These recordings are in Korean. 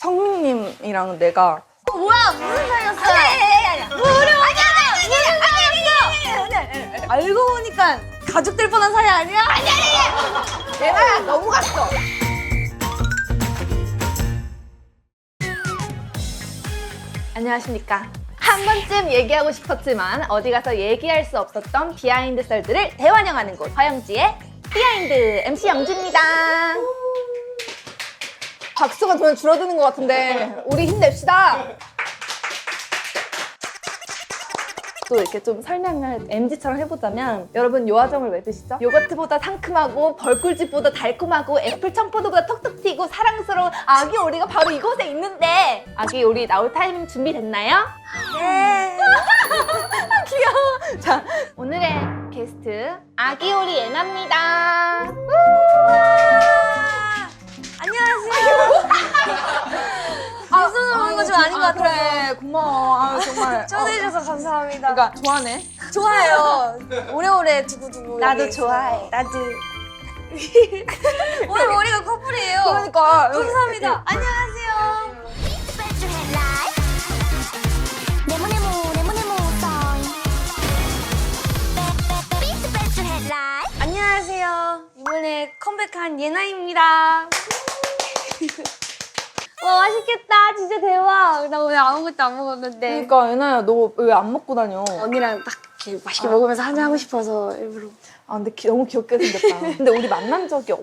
성민님이랑 내가 뭐야 무슨 사이였어요? 아니야 알고 보니까 가족 될 뻔한 사이 아니야? 아니야 얘나야 너무 갔어. 안녕하십니까. 한 번쯤 얘기하고 싶었지만 어디 가서 얘기할 수 없었던 비하인드 썰들을 대환영하는 곳 허영지의 삐-하인드 MC 영지입니다. 박수가 점점 줄어드는 것 같은데 우리 힘냅시다. 또 이렇게 좀 설명을 MG처럼 해보자면 여러분 요아정을 왜 드시죠? 요거트보다 상큼하고 벌꿀집보다 달콤하고 애플 청포도보다 톡톡 튀고 사랑스러운 아기 오리가 바로 이곳에 있는데 아기 오리 나올 타이밍 준비됐나요? 네. 귀여워. 자, 오늘의 게스트 아기 오리 예나입니다. 안녕하세요. 무슨 오는 거 좀 아닌 것 같아요. 그래, 고마워. 아, 정말. 초대해주셔서 감사합니다. 그러니까 좋아하네. 좋아요. 오래오래 두고두고. 나도 여기 좋아해. 있어요. 나도. 오늘 머리가 커플이에요. 그러니까. 감사합니다. 안녕하세요. 안녕하세요. 이번에 컴백한 예나입니다. 와 맛있겠다. 진짜 대박. 나 오늘 아무것도 안 먹었는데. 그러니까 예나야 너 왜 안 먹고 다녀? 언니랑 딱 이렇게 맛있게 먹으면서 한잔 하고 싶어서 일부러. 아 근데 너무 귀엽게 생겼다. 근데 우리 만난 적이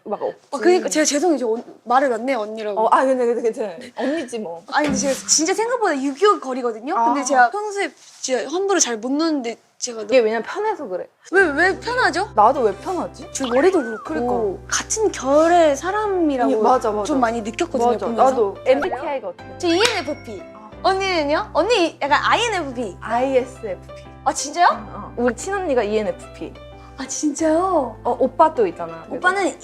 막 없지. 그러니까 제가 죄송해요. 저 말을 안 해요 언니라고. 아 근데 괜찮아. 언니지 뭐. 아니 근데 제가 진짜 생각보다 6.25 거리거든요. 근데 제가 평소에 진짜 함부로 잘 못 노는데 제가 이게 왜냐면 편해서 그래. 왜 편하죠? 나도 왜 편하지? 저 머리도 그렇고 그러니까. 같은 결의 사람이라고 맞아. 좀 많이 느꼈거든요. 맞아. 보면서. 나도 MBTI가 어떻게? 저 ENFP. 언니는요? 언니 약간 INFP. ISFP. 아 진짜요? 우리 친언니가 ENFP. 아 진짜요? 오빠도 있잖아. 오빠는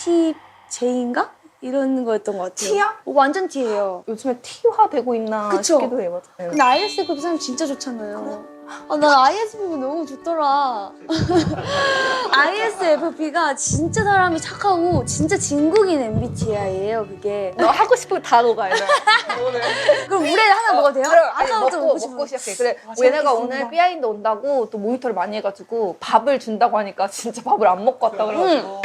ESTJ인가? 이런 거였던 것 같아요. T야? 완전 T예요. 요즘에 T화 되고 있나 그쵸? 싶기도 해. 맞아. 근데 ISFP 사람 진짜 좋잖아요. 아, 나 ISFP 너무 좋더라. ISFP가 진짜 사람이 착하고 진짜 진국인 MBTI예요, 그게. 너 하고 싶은 거 다 녹아, 얘나. 오늘. 그럼 물에 하나 먹어도 돼요? 아까부터 먹고 시작해. 그래, 얘네가 오늘 삐-하인드 온다고 또 모니터를 많이 해가지고 밥을 준다고 하니까 진짜 밥을 안 먹고 왔다 그래가지고.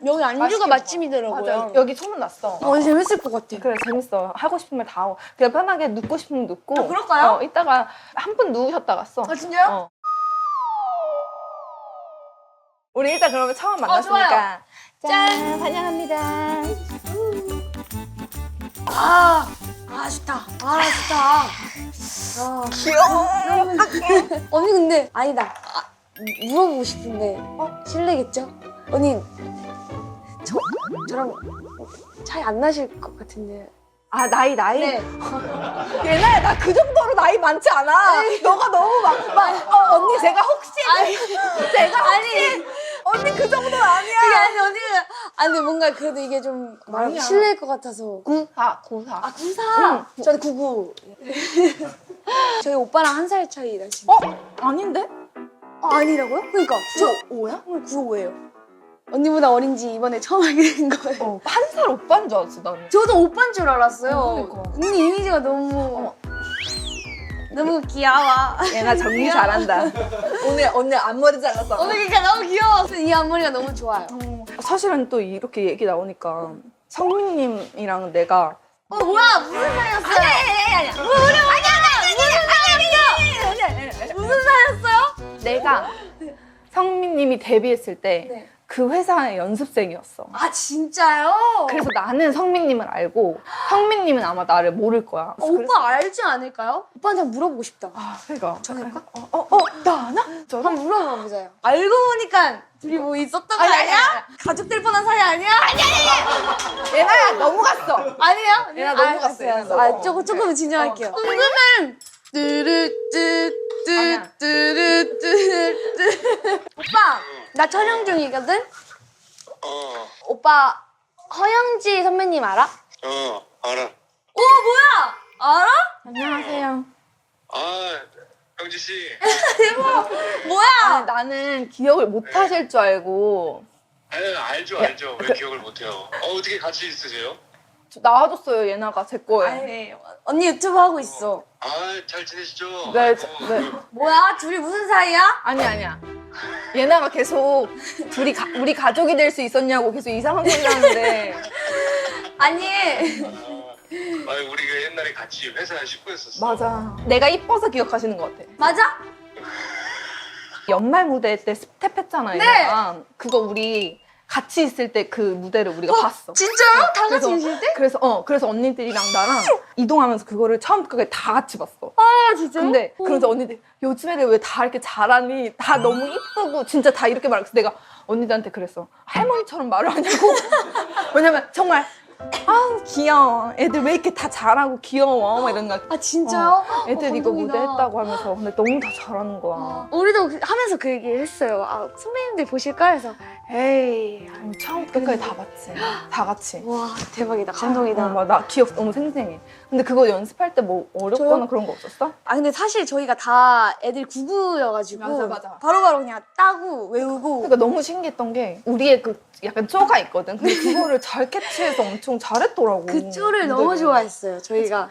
여기 안주가 맛있게 맛집이더라고요. 맞아. 여기 소문났어. 재밌을 것 같아. 그래, 재밌어. 하고 싶은 말 다 하고. 그냥 편하게 눕고 싶으면 눕고. 그럴까요? 이따가 한 분 누우셨다 갔어. 아, 진짜요? 우리 일단 그러면 처음 만났으니까. 짠! 환영합니다. 좋다. 좋다. 귀여워. 언니 근데 아니다. 물어보고 싶은데 실례겠죠? 언니 저랑 차이 안 나실 것 같은데. 아, 나이. 네. 얘나야, 나 그 정도로 나이 많지 않아. 너가 너무 언니, 제가 혹시. 언니 그 정도는 아니야. 그게 아니 언니가 근데 뭔가 그래도 이게 좀 아니야. 실례일 것 같아서. 94. 94. 저는 99. 저희 오빠랑 1살 차이 나시죠? 아닌데? 아니라고요? 그러니까 저 5야? 95예요. 언니보다 어린지 이번에 처음 알게 된 거예요. 1살 오빠인 줄 알았어, 나는. 저도 오빠인 줄 알았어요. 그러니까. 언니 이미지가 너무 귀여워. 얘가 정리 잘한다. 오늘 언니 앞머리 잘랐어. 오늘 그러니까 너무 귀여워. 이 앞머리가 너무 좋아요. 사실은 또 이렇게 얘기 나오니까 성민님이랑 내가 뭐야 무슨 사이였어요? 아니야. 무슨 사이였어요? 내가 성민님이 데뷔했을 때 네. 그 회사의 연습생이었어. 아 진짜요? 그래서 나는 성민님을 알고 성민님은 아마 나를 모를 거야. 오빠 알지 않을까요? 오빠한테 한번 물어보고 싶다. 그러니까. 전할까? 나 아나? 한번 물어보자요. 알고 보니까 둘이 뭐 있었던 거 아니야? 가족 될 뻔한 사이 아니야? 얘나야 너무 갔어. 아니에요? 얘나 너무 갔어. 얘나 너무. 조금 진정할게요. 궁금해. 오빠, 나 촬영 중이거든? 오빠, 허영지 선배님 알아? 알아. 오, 뭐야? 알아? 안녕하세요. 형지 씨. 대박. 뭐야? 아니, 나는 기억을 못 하실 줄 알고. 알죠. 왜 기억을 못 해요? 어떻게 같이 있으세요? 나와줬어요 예나가 제 거에. 아이, 언니 유튜브 하고 있어. 잘 지내시죠? 네, 아이고, 네. 뭐야? 둘이 무슨 사이야? 아니야. 예나가 계속 우리 가족이 될 수 있었냐고 계속 이상한 소리 하는데. 아니. 우리가 옛날에 같이 회사 식구였었어. 맞아. 내가 이뻐서 기억하시는 것 같아. 맞아? 연말 무대 때 스텝했잖아요. 네. 그거 우리 같이 있을 때 그 무대를 우리가 봤어. 진짜요? 다 같이 그래서- 있을 때? 그래서 언니들이랑 나랑 이동하면서 그거를 처음부터 끝까지 다 같이 봤어. 아 진짜요? 근데 그러면서 언니들 요즘 애들 왜 다 이렇게 잘하니? 다 너무 이쁘고 진짜 다 이렇게 말했어. 내가 언니들한테 그랬어. 할머니처럼 말을 하냐고. 왜냐면 정말 아우 귀여워. 애들 왜 이렇게 다 잘하고 귀여워. 막 이런 거. 아 진짜요? 애들 이거 감동이다. 무대 했다고 하면서 근데 너무 다 잘하는 거야. 우리도 하면서 그 얘기 했어요. 아 선배님들 보실까 해서 에이. 처음부터 끝까지 다 봤지. 다 같이. 와 대박이다. 감동이다. 나 기억 너무 생생해. 근데 그거 연습할 때 뭐 어렵거나 저요? 그런 거 없었어? 아 근데 사실 저희가 다 애들 구구여가지고 맞아. 바로바로 그냥 따고 외우고 그러니까 너무 신기했던 게 우리의 그 약간 쪼가 있거든. 근데 그거를 잘 캐치해서 엄청 잘했더라고. 그 초를 무대를. 너무 좋아했어요. 저희가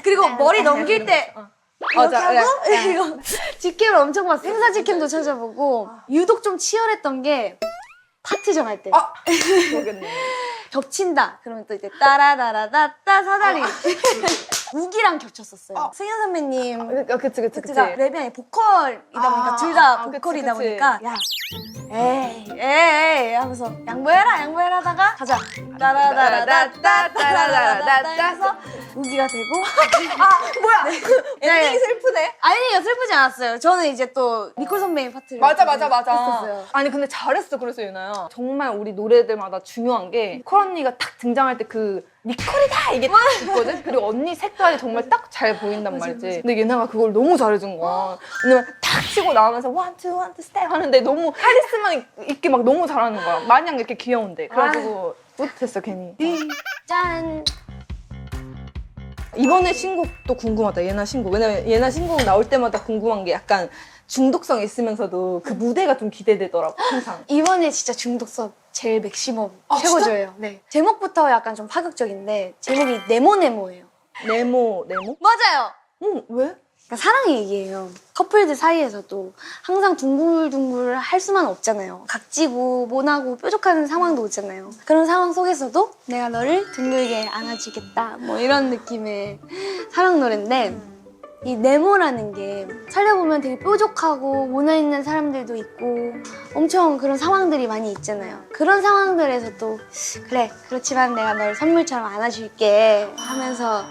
그리고 머리 넘길 때 이렇게 맞아. 하고 이거 직캠을 엄청 봤어요. 행사 직캠도 찾아보고 유독 좀 치열했던 게 파트 정할 때 모르겠네. 겹친다. 그러면 또 이제 따라다라다따 사다리 우기랑 겹쳤었어요. 승현 선배님 그치. 랩이 아니라 보컬이다 보니까 둘 다 보컬이다 그치. 보니까 야 에이 하면서 양보해라 하다가 가자 따라다라다따따라다라다 해서 우기가 되고 뭐야? 네. 엔딩이 슬프네. 아니요 슬프지 않았어요. 저는 이제 또 니콜 선배님 파트를 맞아. 했었어요. 아니 근데 잘했어. 그래서 유나야. 정말 우리 노래들마다 중요한 게 콜 언니가 딱 등장할 때 그 니콜이다 이게 딱 있거든. 그리고 언니 색깔이 정말 딱 잘 보인단 말이지. 근데 얘네가 그걸 너무 잘해준 거야. 왜냐면 탁 치고 나오면서 one two 스텝 하는데 너무 카리스마 있게 막 너무 잘하는 거야. 마냥 이렇게 귀여운데. 그래가지고 뿌듯했어 괜히. 짠. 이번에 신곡도 궁금하다. 예나 신곡. 왜냐면 예나 신곡 나올 때마다 궁금한 게 약간 중독성 있으면서도 그 무대가 좀 기대되더라고 항상. 이번에 진짜 중독성 제일 맥시멈 아, 최고조예요. 네. 제목부터 약간 좀 파격적인데 제목이 네모네모예요. 네모? 맞아요. 응 왜? 그러니까 사랑 얘기예요. 커플들 사이에서도 항상 둥글둥글 할 수만 없잖아요. 각지고 모나고 뾰족한 상황도 있잖아요. 그런 상황 속에서도 내가 너를 둥글게 안아주겠다 뭐 이런 느낌의 사랑 노래인데 이 네모라는 게 살려보면 되게 뾰족하고 모나 있는 사람들도 있고 엄청 그런 상황들이 많이 있잖아요. 그런 상황들에서도 그래 그렇지만 내가 널 선물처럼 안아줄게 하면서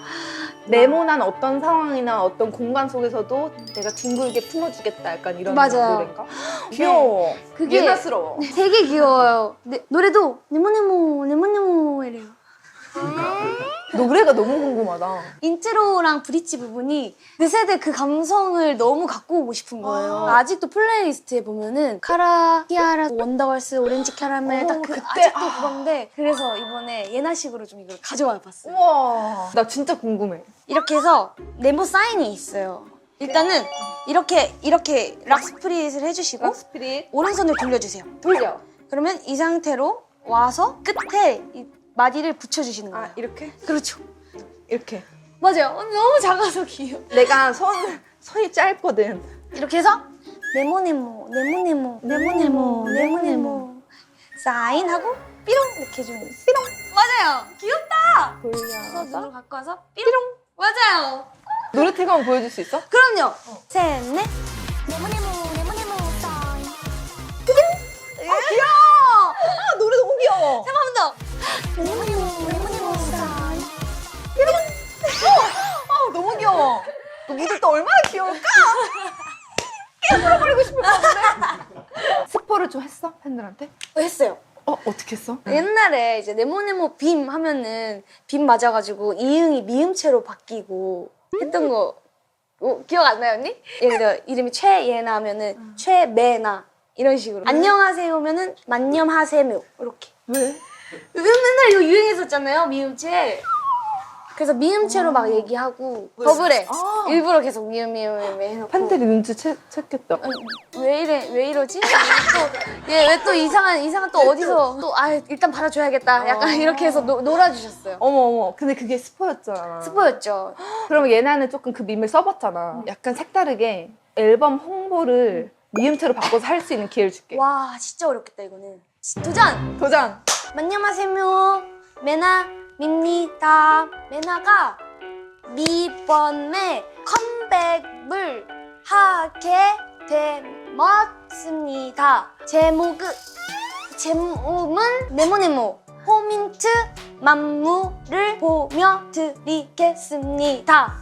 네모난 어떤 상황이나 어떤 공간 속에서도 내가 둥글게 품어주겠다 약간 이런 맞아요. 노래인가? 귀여워. 그게 예나스러워. 되게 귀여워요. 노래도 네모네모 이래요. 노래가 너무 궁금하다. 인트로랑 브릿지 부분이 그 세대 그 감성을 너무 갖고 오고 싶은 거예요. 아직도 플레이리스트에 보면은 카라, 키아라, 원더걸스, 오렌지 캐러멜 딱 그 그때, 아직도 그건데 그래서 이번에 예나식으로 좀 이걸 가져와 봤어요. 우와. 나 진짜 궁금해. 이렇게 해서 네모 사인이 있어요. 일단은 이렇게 락스프릿을 해주시고 스피릿 오른손을 돌려주세요. 돌려. 그러면 이 상태로 와서 끝에 이 마디를 붙여주시는 거예요. 이렇게? 그렇죠. 이렇게. 맞아요. 너무 작아서 귀여워. 내가 손이 짧거든. 이렇게 해서 네모네모 사인하고 삐롱 이렇게 해주는 거예요. 삐롱. 맞아요. 귀엽다. 그래서 돌려. 눈을 갖고 와서 삐롱. 맞아요. 노래 틀고 한번 보여줄 수 있어? 그럼요. 셋, 넷. 귀여워. 노래 너무 귀여워. 한 번 더. 너무 귀여워. 니들 또 얼마나 귀여울까? 깨물어버리고 싶을 것 같은데. 스포를 좀 했어? 팬들한테? 했어요. 어떻게 했어? 옛날에 이제 네모네모 빔 하면은 빔 맞아가지고 이응이 미음체로 바뀌고 했던 거 기억 안 나요, 언니? 예를 들어 이름이 최예나 하면은 최매나 이런 식으로. 안녕하세요면은 만념하세요 이렇게. 왜? 맨날 이거 유행했었잖아요, 미음체. 그래서 미음체로 막 얘기하고 버블에 일부러 계속 미음 해놓고 팬들이 눈치챘겠다. 왜 이러지? 얘 왜 또 이상한 또 어디서 또 일단 받아줘야겠다. 약간 이렇게 해서 놀아주셨어요. 어머. 근데 그게 스포였잖아. 스포였죠. 그러면 얘네는 조금 그 밈을 써봤잖아. 약간 색다르게 앨범 홍보를 미음체로 바꿔서 할 수 있는 기회를 줄게. 와 진짜 어렵겠다 이거는. 도전! 도전! 만나보세요. 메나입니다. 메나가 이번에 컴백을 하게 되었습니다. 제목은 네모네모 포민트 만무를 보며 드리겠습니다.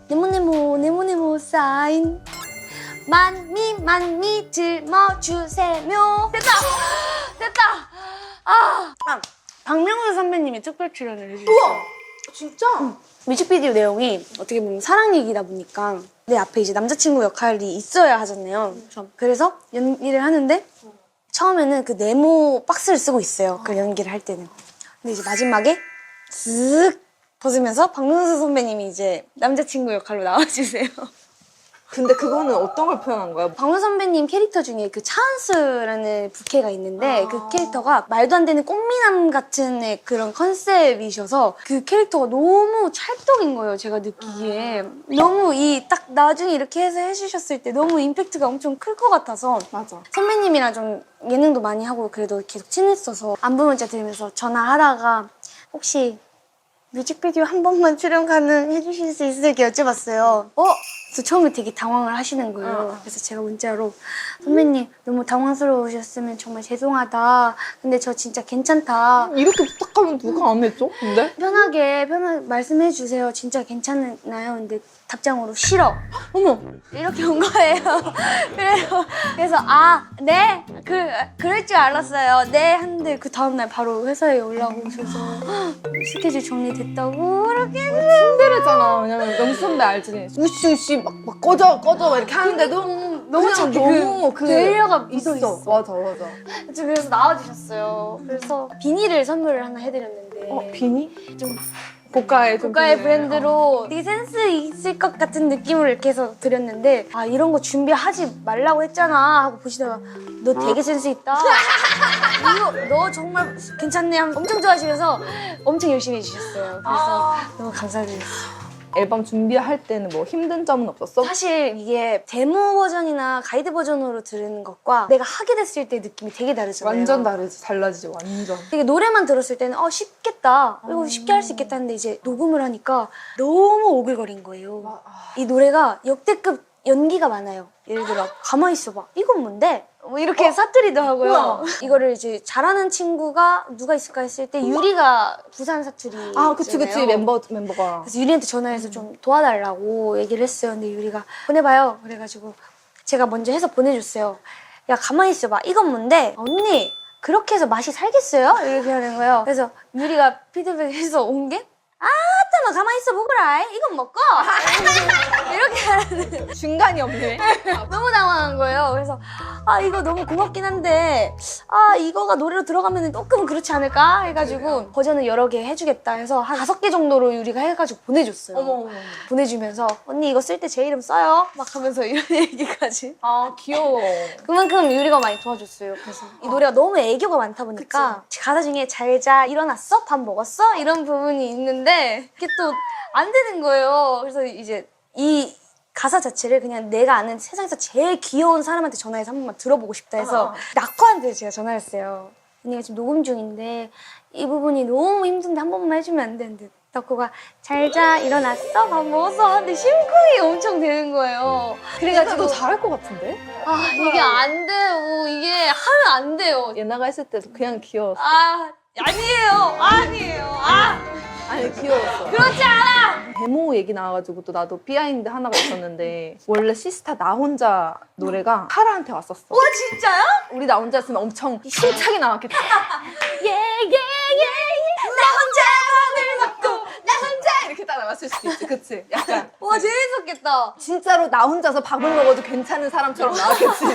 네모네모 사인 만미 들머주세요. 됐다. 박명수 선배님이 특별 출연을 해주셨어요. 우와! 진짜? 뮤직비디오 내용이 어떻게 보면 사랑 얘기다 보니까 내 앞에 이제 남자친구 역할이 있어야 하잖아요. 그래서 연기를 하는데 처음에는 그 네모 박스를 쓰고 있어요. 그 연기를 할 때는. 근데 이제 마지막에 쓱 벗으면서 박명수 선배님이 이제 남자친구 역할로 나와주세요. 근데 그거는 어떤 걸 표현한 거야? 박명수 선배님 캐릭터 중에 그 차은수라는 부캐가 있는데 그 캐릭터가 말도 안 되는 꽃미남 같은 그런 컨셉이셔서 그 캐릭터가 너무 찰떡인 거예요. 제가 느끼기에. 너무 딱 나중에 이렇게 해서 해주셨을 때 너무 임팩트가 엄청 클 것 같아서 맞아. 선배님이랑 좀 예능도 많이 하고 그래도 계속 친했어서 안부 문자 들으면서 전화하다가 혹시 뮤직비디오 한 번만 출연 가능해주실 수 있을까 여쭤봤어요. 그래서 처음에 되게 당황을 하시는 거예요. 그래서 제가 문자로 선배님 너무 당황스러우셨으면 정말 죄송하다. 근데 저 진짜 괜찮다. 이렇게 부탁하면 누가 안 해줘? 근데? 편하게 말씀해 주세요. 진짜 괜찮나요? 근데 답장으로 싫어. 어머! 이렇게 온 거예요. 그래서 네? 그럴 줄 알았어요. 네 했는데 그 다음날 바로 회사에 연락 오셔서 스케줄 정리됐다고 이렇게 츤데레잖아. 왜냐면 명수 선배 알지? 우씨 막 꺼져 막 이렇게 하는데도 너무 착해. 너무 그 배려가 있어. 있어. 맞아. 그래서 나와주셨어요. 그래서 비니를 선물을 하나 해드렸는데 비니? 좀 고가의 브랜드로 되게 센스 있을 것 같은 느낌으로 이렇게 해서 드렸는데 이런 거 준비하지 말라고 했잖아 하고 보시다가 너 되게 센스 있다. 이거 너 정말 괜찮네 하면 엄청 좋아하시면서 엄청 열심히 해주셨어요. 그래서 너무 감사드렸어요. 앨범 준비할 때는 뭐 힘든 점은 없었어? 사실 이게 데모 버전이나 가이드 버전으로 들은 것과 내가 하게 됐을 때 느낌이 되게 다르잖아요. 완전 다르지. 달라지지 완전. 되게 노래만 들었을 때는 쉽겠다. 이거 쉽게 할 수 있겠다 했는데 이제 녹음을 하니까 너무 오글거린 거예요. 이 노래가 역대급 연기가 많아요. 예를 들어 가만히 있어봐. 이건 뭔데? 뭐 이렇게 사투리도 하고요. 우와. 이거를 이제 잘하는 친구가 누가 있을까 했을 때 유리가 부산 사투리 그치 멤버가. 그래서 유리한테 전화해서 좀 도와달라고 얘기를 했어요. 근데 유리가 보내봐요. 그래가지고 제가 먼저 해서 보내줬어요. 야 가만히 있어봐. 이건 뭔데? 언니 그렇게 해서 맛이 살겠어요? 이렇게 하는 거예요. 그래서 유리가 피드백해서 온 게 아따마 가만히 있어 보거라. 이건 먹고 이렇게 하는 중간이 없네. 너무 당황한 거예요. 그래서 이거 너무 고맙긴 한데 이거가 노래로 들어가면 조금 그렇지 않을까 해가지고 버전을 여러 개 해주겠다 해서 한 5개 정도로 유리가 해가지고 보내줬어요. 어머. 보내주면서 언니 이거 쓸 때 제 이름 써요 막 하면서 이런 얘기까지. 귀여워. 그만큼 유리가 많이 도와줬어요. 그래서 이 노래가 너무 애교가 많다 보니까 가사 중에 잘 자, 일어났어? 밥 먹었어? 이런 부분이 있는데 이게 또 안 되는 거예요. 그래서 이제 이 가사 자체를 그냥 내가 아는 세상에서 제일 귀여운 사람한테 전화해서 한 번만 들어보고 싶다 해서 낙화한테 제가 전화했어요. 언니가 지금 녹음 중인데 이 부분이 너무 힘든데 한 번만 해주면 안 되는데 낙화가 잘 자, 일어났어? 밥 먹었어? 하는데 심쿵이 엄청 되는 거예요. 그래가지고 너 잘할 것 같은데? 이게 안 돼요. 이게 하면 안 돼요. 예나가 했을 때도 그냥 귀여웠어. 아니에요. 아니 귀여웠어. 그렇지 않아. 데모 얘기 나와가지고 또 나도 삐-하인드 하나가 있었는데 원래 시스타 나 혼자 노래가 카라한테 왔었어. 와 진짜요? 우리 나 혼자였으면 엄청 힘차게 나왔겠다. 나 혼자 밥을 먹고 나 혼자 이렇게 딱 나왔을 수도 있지, 그치? 약간 와 재밌었겠다. 진짜로 나 혼자서 밥을 먹어도 괜찮은 사람처럼 나왔겠지.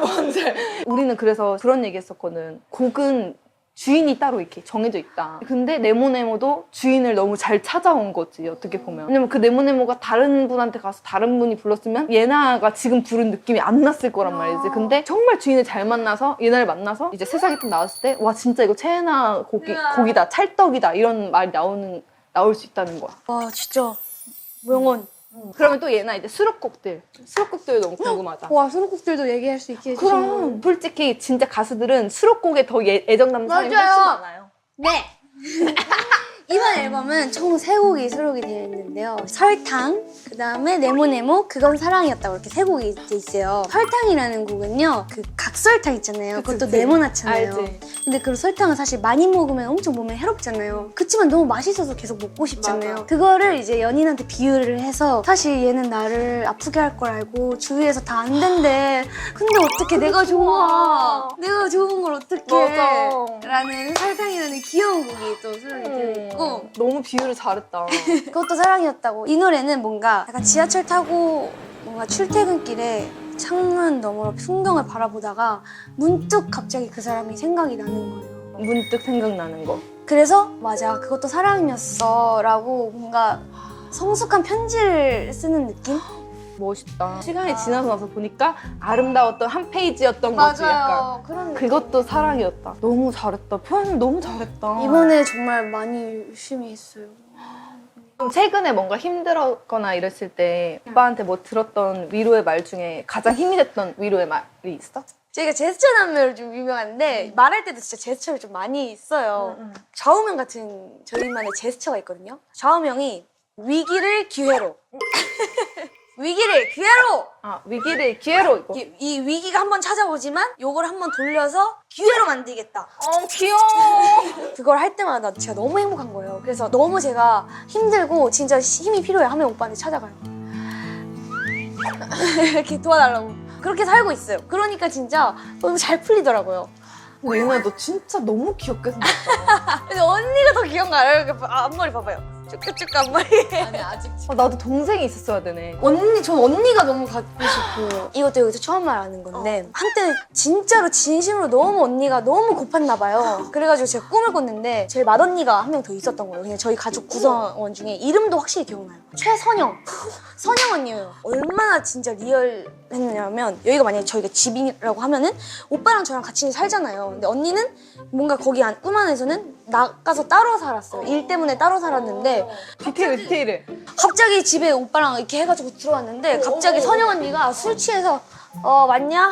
뭔지. 우리는 그래서 그런 얘기 했었거든. 곡은 주인이 따로 이렇게 정해져 있다. 근데 네모네모도 주인을 너무 잘 찾아온 거지, 어떻게 보면. 왜냐면 그 네모네모가 다른 분한테 가서 다른 분이 불렀으면 예나가 지금 부른 느낌이 안 났을 거란 말이지. 근데 정말 주인을 잘 만나서 예나를 만나서 이제 세상에 딱 나왔을 때 와 진짜 이거 최애나 곡이다, 찰떡이다 이런 말이 나올 수 있다는 거야. 와 진짜 명언. 그러면 또 얘나 이제 수록곡들 너무 궁금하다. 와 수록곡들도 얘기할 수 있게 해주신 그럼 솔직히 진짜 가수들은 수록곡에 더 애정 담는 사람이 훨씬 맞아요. 많아요. 네. 이번 앨범은 총 3곡이 수록이 되어 있는데요. 설탕, 그 다음에 네모네모, 그건 사랑이었다고 이렇게 3곡이 돼 있어요. 설탕이라는 곡은요, 그 각설탕 있잖아요. 그것도 네모나잖아요. 알지. 근데 그 설탕은 사실 많이 먹으면 엄청 몸에 해롭잖아요. 그치만 너무 맛있어서 계속 먹고 싶잖아요. 맞아. 그거를 이제 연인한테 비유를 해서 사실 얘는 나를 아프게 할 걸 알고 주위에서 다 안 된대. 근데 어떻게 내가 좋아. 내가 좋은 걸 어떻게 맞아. 라는 설탕이라는 귀여운 곡이 또 수록이 되어 있고 너무 비유를 잘했다. 그것도 사랑이었다고. 이 노래는 뭔가 약간 지하철 타고 뭔가 출퇴근길에 창문 너머로 풍경을 바라보다가 문득 갑자기 그 사람이 생각이 나는 거예요. 문득 생각나는 거. 그래서 맞아 그것도 사랑이었어 라고 뭔가 성숙한 편지를 쓰는 느낌? 멋있다. 시간이 지나서 나서 보니까 아름다웠던 한 페이지였던 거지. 약간. 그런 느낌. 그것도 사랑이었다. 너무 잘했다. 표현을 너무 잘했다. 이번에 정말 많이 열심히 했어요. 좀 최근에 뭔가 힘들었거나 이랬을 때 오빠한테 뭐 들었던 위로의 말 중에 가장 힘이 됐던 위로의 말이 있어? 저희가 제스처 남매로 좀 유명한데 말할 때도 진짜 제스처를 좀 많이 써요. 좌우명 같은 저희만의 제스처가 있거든요. 좌우명이 위기를 기회로 위기를 기회로! 위기를 기회로 이거. 이 위기가 한번 찾아오지만 요걸 한번 돌려서 기회로 만들겠다. 귀여워. 그걸 할 때마다 제가 너무 행복한 거예요. 그래서 너무 제가 힘들고 진짜 힘이 필요해 하면 오빠한테 찾아가요. 이렇게 도와달라고. 그렇게 살고 있어요. 그러니까 진짜 너무 잘 풀리더라고요. 예나 너 진짜 너무 귀엽게 생겼다. 근데 언니가 더 귀여운가요? 이렇게 앞머리 봐봐요. 쭉쭉쭉 앞머리. 아니 아직. 나도 동생이 있었어야 되네. 전 언니가 너무 갖고 싶고 이것도 여기서 처음 말하는 건데 한때 진짜로 진심으로 너무 언니가 너무 고팠나 봐요. 그래가지고 제가 꿈을 꿨는데 제일 맏언니가 한 명 더 있었던 거예요. 그냥 저희 가족 구성원 중에 이름도 확실히 기억나요. 최선영. 선영 언니예요. 얼마나 진짜 리얼했냐면 여기가 만약에 저희가 집이라고 하면은 오빠랑 저랑 같이 살잖아요. 근데 언니는 뭔가 거기 꿈 안에서는 나가서 따로 살았어요. 일 때문에 따로 살았는데 디테일을. 갑자기 집에 오빠랑 이렇게 해가지고 들어왔는데 갑자기 선영 언니가 술 취해서 맞냐?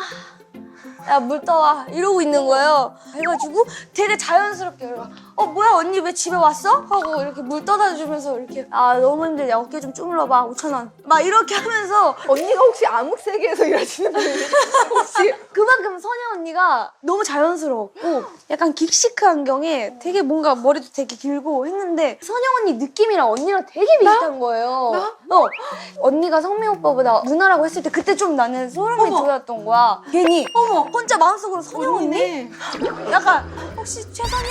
야 물 떠와 이러고 있는 거예요. 해가지고 되게 자연스럽게 뭐야 언니 왜 집에 왔어? 하고 이렇게 물 떠다 주면서 이렇게 너무 힘들다 어깨 좀 주물러봐 5,000원 막 이렇게 하면서 언니가 혹시 암흑세계에서 일하시는 분이 혹시? 그만큼 선영 언니가 너무 자연스러웠고 약간 긱시크 안경에 되게 뭔가 머리도 되게 길고 했는데 선영 언니 느낌이랑 언니랑 되게 비슷한 거예요. 언니가 성민 오빠보다 누나라고 했을 때 그때 좀 나는 소름이 돋았던 거야. 괜히 혼자 마음속으로 선영 언니? 약간 혹시 최선영?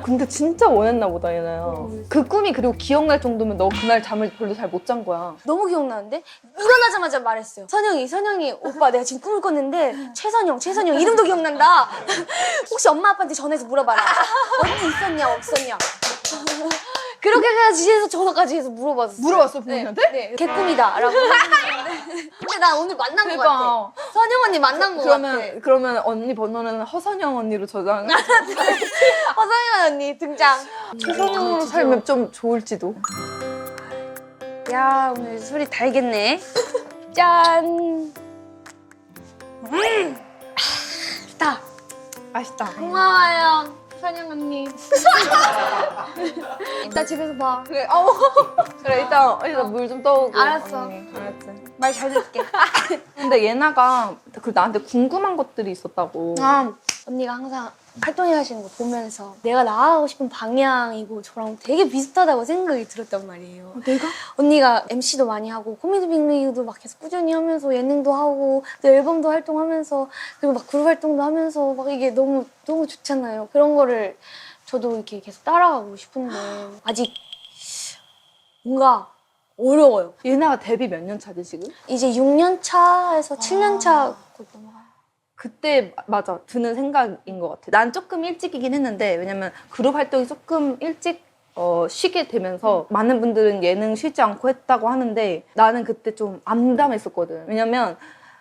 근데 진짜 원했나 보다 얘나야. 그 꿈이 그리고 기억날 정도면 너 그날 잠을 별로 잘 못 잔 거야. 너무 기억나는데 일어나자마자 말했어요. 선영이 오빠 내가 지금 꿈을 꿨는데 최선영 이름도 기억난다. 혹시 엄마 아빠한테 전해서 물어봐라. 언니 있었냐 없었냐. 그렇게까지 해서 전화까지 해서 물어봤어요. 물어봤어 부모님한테? 네. 개꿈이다 라고 했는데 근데 난 오늘 만난 것 같아. 선영 언니 만난 것 같아. 그러면 언니 번호는 허선영 언니로 저장. 허선영 언니 등장. 최선영으로 살면 좀 좋을지도. 야 오늘 술이 달겠네. 짠. 다 맛있다. 고마워요 선영 언니. 이따 집에서 봐. 그래, 그래 일단 물 좀 떠오고. 알았어. 언니. 알았지. 말 잘 듣게. 근데 예나가 나한테 궁금한 것들이 있었다고. 언니가 항상 활동해 하시는 거 보면서 내가 나아가고 싶은 방향이고 저랑 되게 비슷하다고 생각이 들었단 말이에요. 내가? 언니가 MC도 많이 하고 코미디 빅리그도 막 계속 꾸준히 하면서 예능도 하고 또 앨범도 활동하면서 그리고 막 그룹 활동도 하면서 막 이게 너무 좋잖아요. 그런 거를 저도 이렇게 계속 따라가고 싶은데 아직 뭔가 어려워요. 예나가 데뷔 몇 년 차지 지금? 이제 6년 차에서 7년 차 곧 넘어가요. 그때 맞아 드는 생각인 것 같아. 난 조금 일찍이긴 했는데 왜냐면 그룹 활동이 조금 일찍 쉬게 되면서 많은 분들은 예능 쉬지 않고 했다고 하는데 나는 그때 좀 암담했었거든. 왜냐면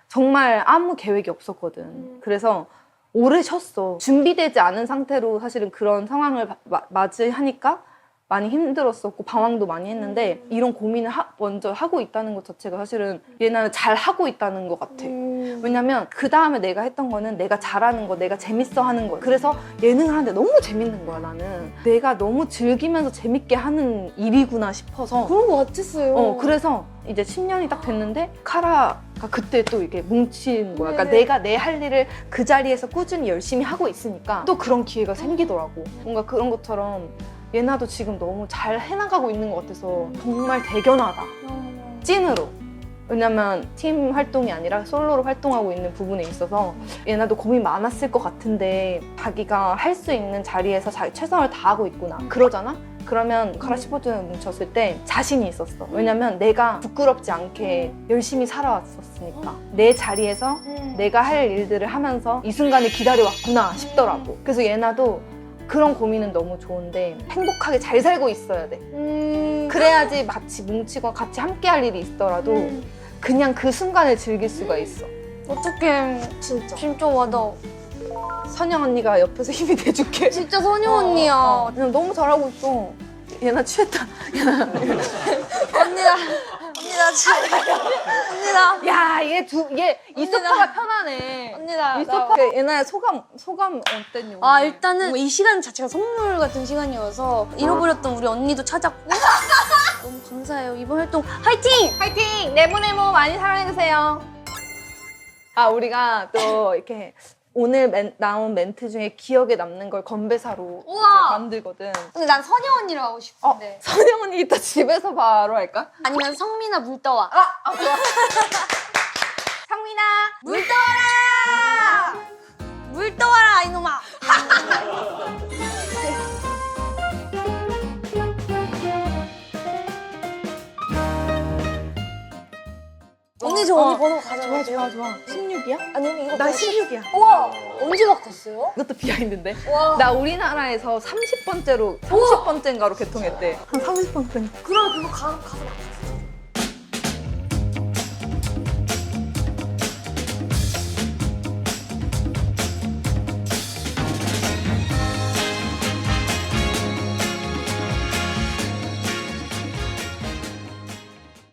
정말 아무 계획이 없었거든. 그래서 오래 쉬었어. 준비되지 않은 상태로 사실은 그런 상황을 맞이하니까 많이 힘들었었고 방황도 많이 했는데 이런 고민을 먼저 하고 있다는 것 자체가 사실은 얘는 잘 하고 있다는 것 같아. 왜냐면 그 다음에 내가 했던 거는 내가 잘하는 거, 내가 재밌어 하는 거야. 그래서 예능을 하는데 너무 재밌는 거야. 나는 내가 너무 즐기면서 재밌게 하는 일이구나 싶어서 그런 거 같았어요. 그래서 이제 10년이 딱 됐는데 카라가 그때 또 이게 뭉친 거야. 그러니까 네네. 내가 내 할 일을 그 자리에서 꾸준히 열심히 하고 있으니까 또 그런 기회가 생기더라고. 뭔가 그런 것처럼 예나도 지금 너무 잘 해나가고 있는 것 같아서 정말 대견하다. 찐으로. 왜냐면 팀 활동이 아니라 솔로로 활동하고 있는 부분에 있어서 예나도 고민 많았을 것 같은데 자기가 할 수 있는 자리에서 자기 최선을 다하고 있구나. 그러잖아? 그러면 카라 15주년 뭉쳤을 때 자신이 있었어. 왜냐면 내가 부끄럽지 않게 열심히 살아왔었으니까. 내 자리에서 내가 할 일들을 하면서 이 순간을 기다려왔구나 싶더라고. 그래서 예나도 그런 고민은 너무 좋은데 행복하게 잘 살고 있어야 돼. 그래야지 같이 뭉치고 같이 함께 할 일이 있더라도 그냥 그 순간을 즐길 수가 있어. 어떡해. 진짜 와닿아. 선영 언니가 옆에서 힘이 돼줄게. 진짜 선영 언니야. 그냥 너무 잘하고 있어. 얘나 취했다. 언니다. 언니다 진짜. 언니다. 야, 얘 이 소파가 편하네. 언니다. 이 소파. 얘나야 소감 어땠니? 아 일단은 이 시간 자체가 선물 같은 시간이어서 잃어버렸던 우리 언니도 찾았고 너무 감사해요. 이번 활동 화이팅! 화이팅! 네모네모 많이 사랑해주세요. 아, 우리가 또 이렇게 오늘 나온 멘트 중에 기억에 남는 걸 건배사로 우와! 이제 만들거든. 근데 난 선영 언니로 하고 싶은데 선영 언니 이따 집에서 바로 할까? 아니면 성민아 물 떠와. 좋아. 상민아, 물 떠와라! 물 떠와라 이놈아! 언니 저 언니 번호 가져가. 좋아. 16이야? 아니 이거 나 16이야. 우와 언제 바꿨어요? 이것도 비하인드인데? 와. 나 우리나라에서 30번째로, 30번째인가로 개통했대. 한 30번째. 그럼 그거 가서 바꿨어.